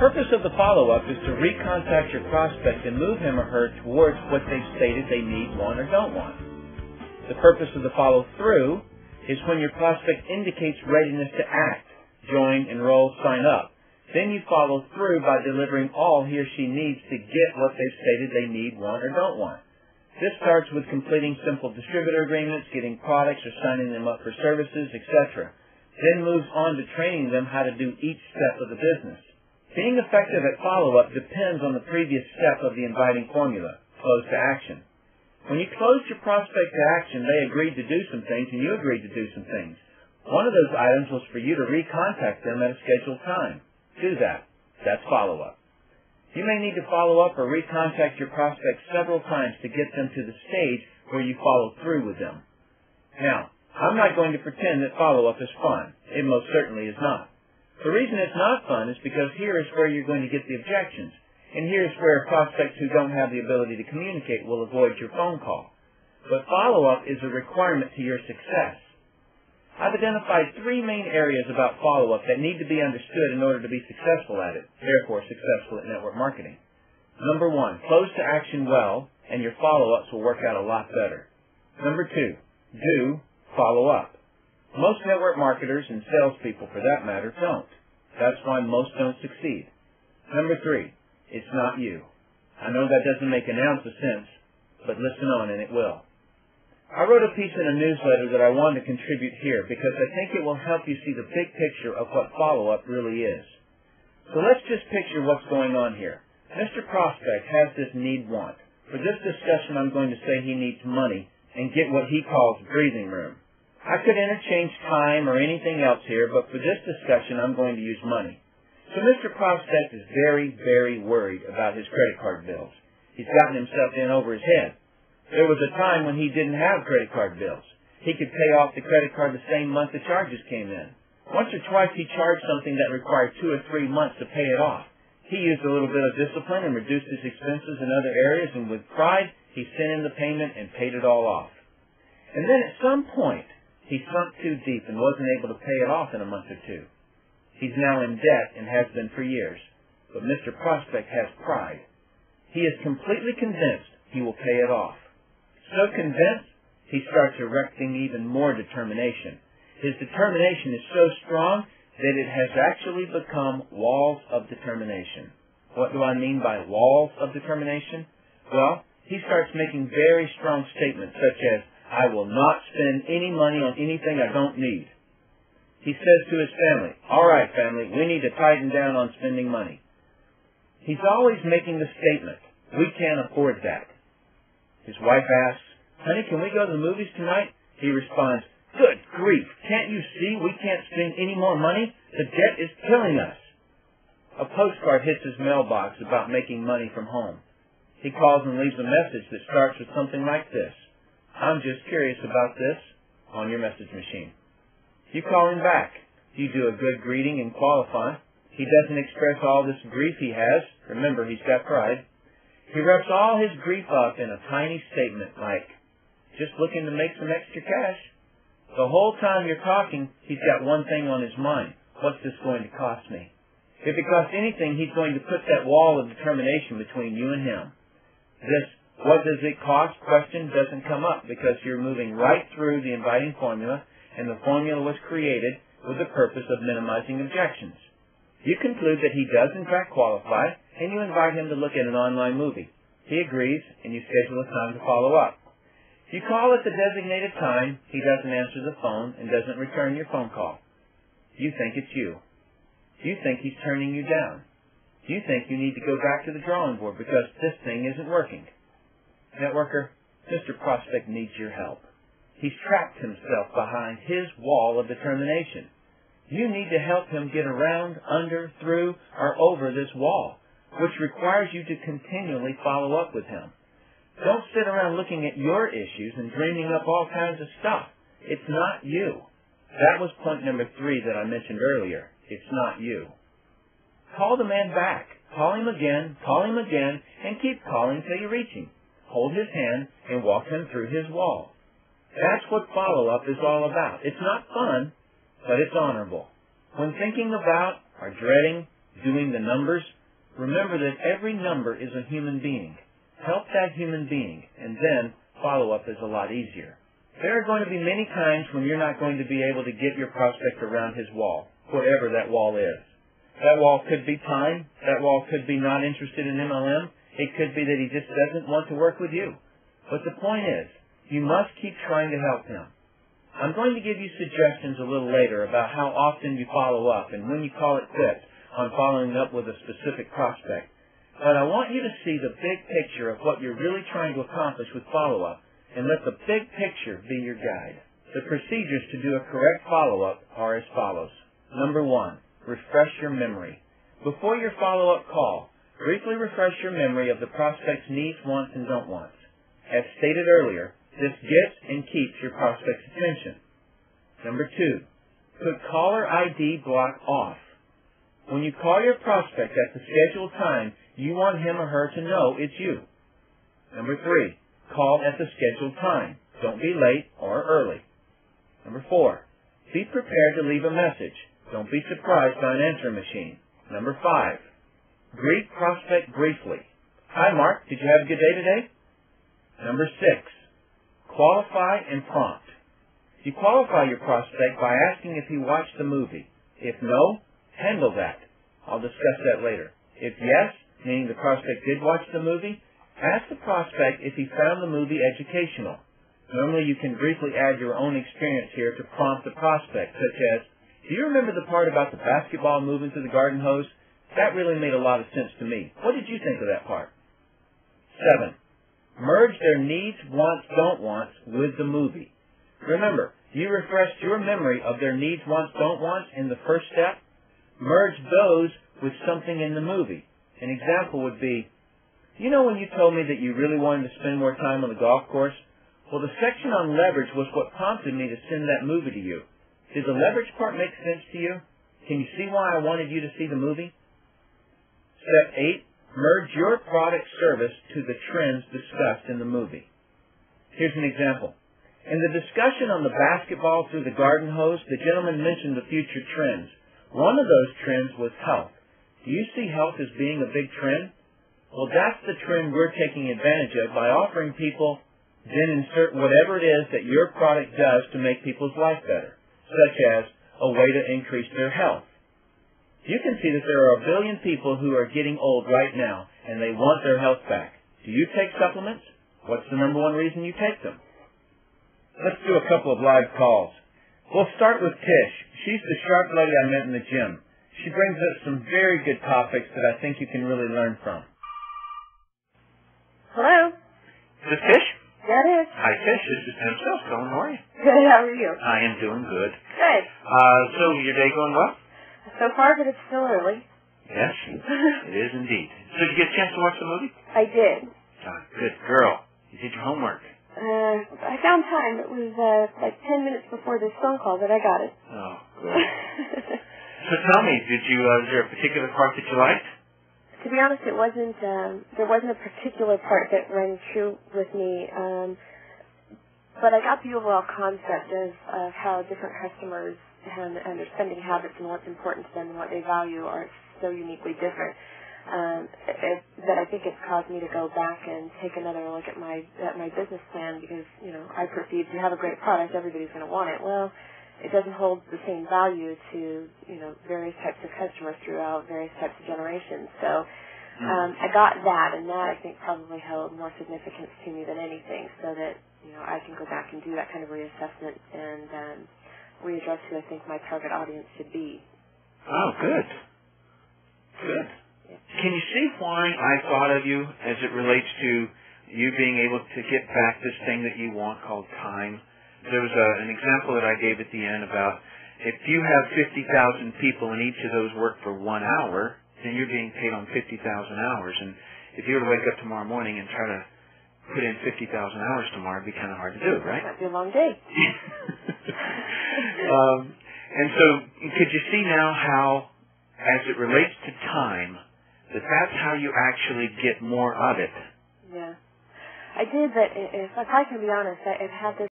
purpose of the follow-up is to recontact your prospect and move him or her towards what they've stated they need, want, or don't want. The purpose of the follow-through is when your prospect indicates readiness to act, join, enroll, sign up. Then you follow through by delivering all he or she needs to get what they've stated they need, want, or don't want. This starts with completing simple distributor agreements, getting products or signing them up for services, etc. Then moves on to training them how to do each step of the business. Being effective at follow-up depends on the previous step of the inviting formula, close to action. When you closed your prospect to action, they agreed to do some things and you agreed to do some things. One of those items was for you to recontact them at a scheduled time. Do that. That's follow-up. You may need to follow up or recontact your prospect several times to get them to the stage where you follow through with them. Now, I'm not going to pretend that follow-up is fun. It most certainly is not. The reason it's not fun is because here is where you're going to get the objections, and here's where prospects who don't have the ability to communicate will avoid your phone call. But follow-up is a requirement to your success. I've identified three main areas about follow-up that need to be understood in order to be successful at it, therefore successful at network marketing. Number one, close to action well, and your follow-ups will work out a lot better. Number two, do follow up. Most network marketers and salespeople, for that matter, don't. That's why most don't succeed. Number three, it's not you. I know that doesn't make an ounce of sense, but listen on and it will. I wrote a piece in a newsletter that I wanted to contribute here because I think it will help you see the big picture of what follow-up really is. So let's just picture what's going on here. Mr. Prospect has this need-want. For this discussion, I'm going to say he needs money and get what he calls breathing room. I could interchange time or anything else here, but for this discussion, I'm going to use money. So Mr. Prospect is very, very worried about his credit card bills. He's gotten himself in over his head. There was a time when he didn't have credit card bills. He could pay off the credit card the same month the charges came in. Once or twice he charged something that required 2 or 3 months to pay it off. He used a little bit of discipline and reduced his expenses in other areas, and with pride, he sent in the payment and paid it all off. And then at some point, he sunk too deep and wasn't able to pay it off in a month or two. He's now in debt and has been for years. But Mr. Prospect has pride. He is completely convinced he will pay it off. So convinced, he starts erecting even more determination. His determination is so strong that it has actually become walls of determination. What do I mean by walls of determination? Well, he starts making very strong statements such as, I will not spend any money on anything I don't need. He says to his family, all right, family, we need to tighten down on spending money. He's always making the statement, we can't afford that. His wife asks, honey, can we go to the movies tonight? He responds, good grief, can't you see we can't spend any more money? The debt is killing us. A postcard hits his mailbox about making money from home. He calls and leaves a message that starts with something like this. I'm just curious about this, on your message machine. You call him back. You do a good greeting and qualify. He doesn't express all this grief he has. Remember, he's got pride. He wraps all his grief up in a tiny statement like, just looking to make some extra cash. The whole time you're talking, he's got one thing on his mind. What's this going to cost me? If it costs anything, he's going to put that wall of determination between you and him. This what does it cost question doesn't come up because you're moving right through the inviting formula, and the formula was created with the purpose of minimizing objections. You conclude that he does in fact qualify, and you invite him to look at an online movie. He agrees, and you schedule a time to follow up. You call at the designated time, he doesn't answer the phone and doesn't return your phone call. You think it's you. You think he's turning you down. You think you need to go back to the drawing board because this thing isn't working. Networker, Mr. Prospect needs your help. He's trapped himself behind his wall of determination. You need to help him get around, under, through, or over this wall, which requires you to continually follow up with him. Don't sit around looking at your issues and dreaming up all kinds of stuff. It's not you. That was point number 3 that I mentioned earlier. It's not you. Call the man back. Call him again, and keep calling till you reach him. Hold his hand and walk him through his wall. That's what follow-up is all about. It's not fun, but it's honorable. When thinking about or dreading doing the numbers, remember that every number is a human being. Help that human being, and then follow-up is a lot easier. There are going to be many times when you're not going to be able to get your prospect around his wall, whatever that wall is. That wall could be time. That wall could be not interested in MLM. It could be that he just doesn't want to work with you. But the point is, you must keep trying to help him. I'm going to give you suggestions a little later about how often you follow up and when you call it quits on following up with a specific prospect. But I want you to see the big picture of what you're really trying to accomplish with follow-up, and let the big picture be your guide. The procedures to do a correct follow-up are as follows. Number 1, refresh your memory. Before your follow-up call, briefly refresh your memory of the prospect's needs, wants, and don't wants. As stated earlier, this gets and keeps your prospect's attention. Number 2, put caller ID block off. When you call your prospect at the scheduled time, you want him or her to know it's you. Number 3, call at the scheduled time. Don't be late or early. Number 4, be prepared to leave a message. Don't be surprised by an answering machine. Number 5, greet prospect briefly. Hi, Mark. Did you have a good day today? Number 6, qualify and prompt. You qualify your prospect by asking if he watched the movie. If no, handle that. I'll discuss that later. If yes, meaning the prospect did watch the movie, ask the prospect if he found the movie educational. Normally you can briefly add your own experience here to prompt the prospect, such as, do you remember the part about the basketball moving to the garden hose? That really made a lot of sense to me. What did you think of that part? 7, merge their needs, wants, don't wants with the movie. Remember, you refreshed your memory of their needs, wants, don't wants in the first step. Merge those with something in the movie. An example would be, you know when you told me that you really wanted to spend more time on the golf course? Well, the section on leverage was what prompted me to send that movie to you. Did the leverage part make sense to you? Can you see why I wanted you to see the movie? Step 8, merge your product service to the trends discussed in the movie. Here's an example. In the discussion on the basketball through the garden hose, the gentleman mentioned the future trends. One of those trends was health. Do you see health as being a big trend? Well, that's the trend we're taking advantage of by offering people, then insert whatever it is that your product does to make people's life better, such as a way to increase their health. You can see that there are a billion people who are getting old right now, and they want their health back. Do you take supplements? What's the number 1 reason you take them? Let's do a couple of live calls. We'll start with Tish. She's the sharp lady I met in the gym. She brings up some very good topics that I think you can really learn from. Hello? Is this Tish? Yeah, it is. Hi, Tish. This is Tim Stone. How are you? Good, how are you? I am doing good. Good. So your day going well? So far, but it's still early. Yes, it is indeed. So did you get a chance to watch the movie? I did. Good girl. You did your homework. I found time. It was like 10 minutes before this phone call that I got it. Oh, good. So tell me, is there a particular part that you liked? To be honest, it wasn't. There wasn't a particular part that rang true with me. But I got the overall concept of how different customers and their spending habits and what's important to them and what they value are so uniquely different. That I think it's caused me to go back and take another look at my business plan, because I perceive to have a great product, everybody's going to want it. Well, it doesn't hold the same value to various types of customers throughout various types of generations. So I got that, and that I think probably held more significance to me than anything, so that I can go back and do that kind of reassessment and readdress who I think my target audience should be. Oh, good. Good. Can you see why I thought of you as it relates to you being able to get back this thing that you want called time? There was an example that I gave at the end about if you have 50,000 people and each of those work for 1 hour, then you're being paid on 50,000 hours. And if you were to wake up tomorrow morning and try to put in 50,000 hours tomorrow, it'd be kind of hard to do, right? Might be a long day. And so could you see now how, as it relates to time, that's how you actually get more of it? Yeah. I did, but if I can be honest, I've had this